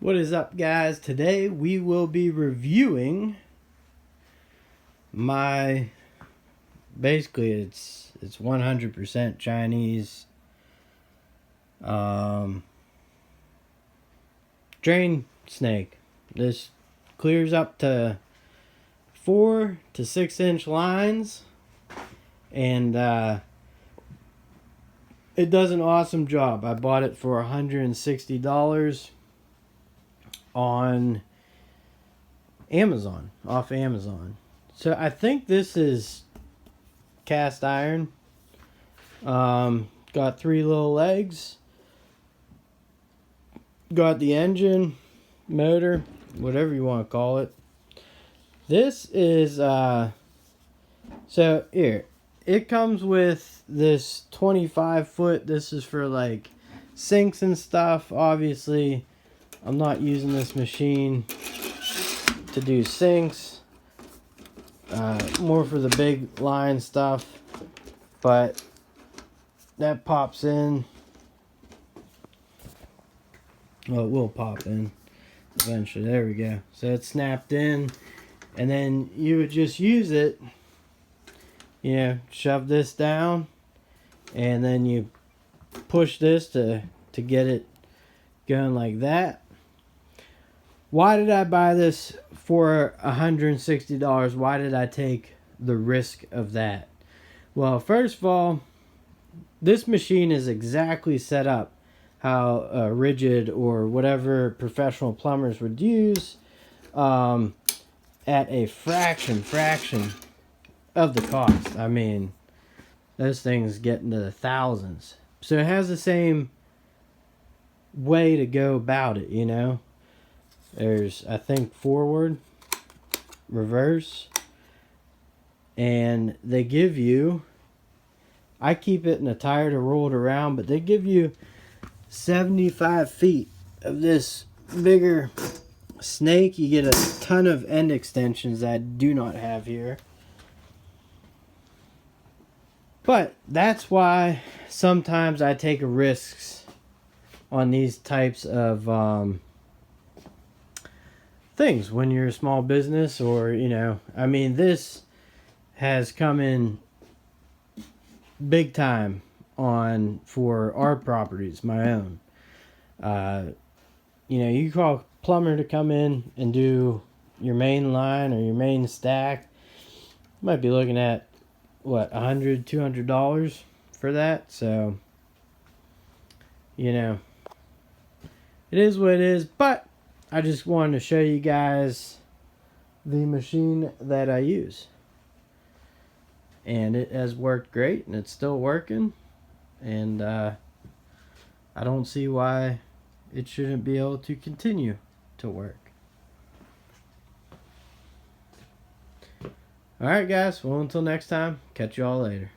What is up, guys? Today we will be reviewing my basically it's 100% Chinese drain snake. This clears up to 4 to 6 inch lines, and it does an awesome job. I bought it for $160 on Amazon, off Amazon. So I think this is cast iron. Got 3 little legs. Got the engine, motor, whatever you want to call it. This is so here. It comes with this 25 foot. This is for like sinks and stuff. Obviously, I'm not using this machine to do sinks. More for the big line stuff. But that pops in. Well, it will pop in eventually. There we go. So it's snapped in. And then you would just use it. You know, shove this down. And then you push this to get it going like that. Why did I buy this for $160? Why did I take the risk of that? Well, first of all, this machine is exactly set up how rigid or whatever professional plumbers would use, at a fraction of the cost. I mean, those things get into the thousands. So it has the same way to go about it, you know. There's, I think, forward, reverse, and they give you, I keep it in a tire to roll it around, but they give you 75 feet of this bigger snake. You get a ton of end extensions that I do not have here. But that's why sometimes I take risks on these types of things when you're a small business, or, you know, I mean, this has come in big time on for our properties, my own. You know, you call a plumber to come in and do your main line or your main stack, you might be looking at what, $100, $200 for that. So, you know, it is what it is. But I just wanted to show you guys the machine that I use, and it has worked great, and it's still working, and I don't see why it shouldn't be able to continue to work. Alright, guys, well, until next time, catch you all later.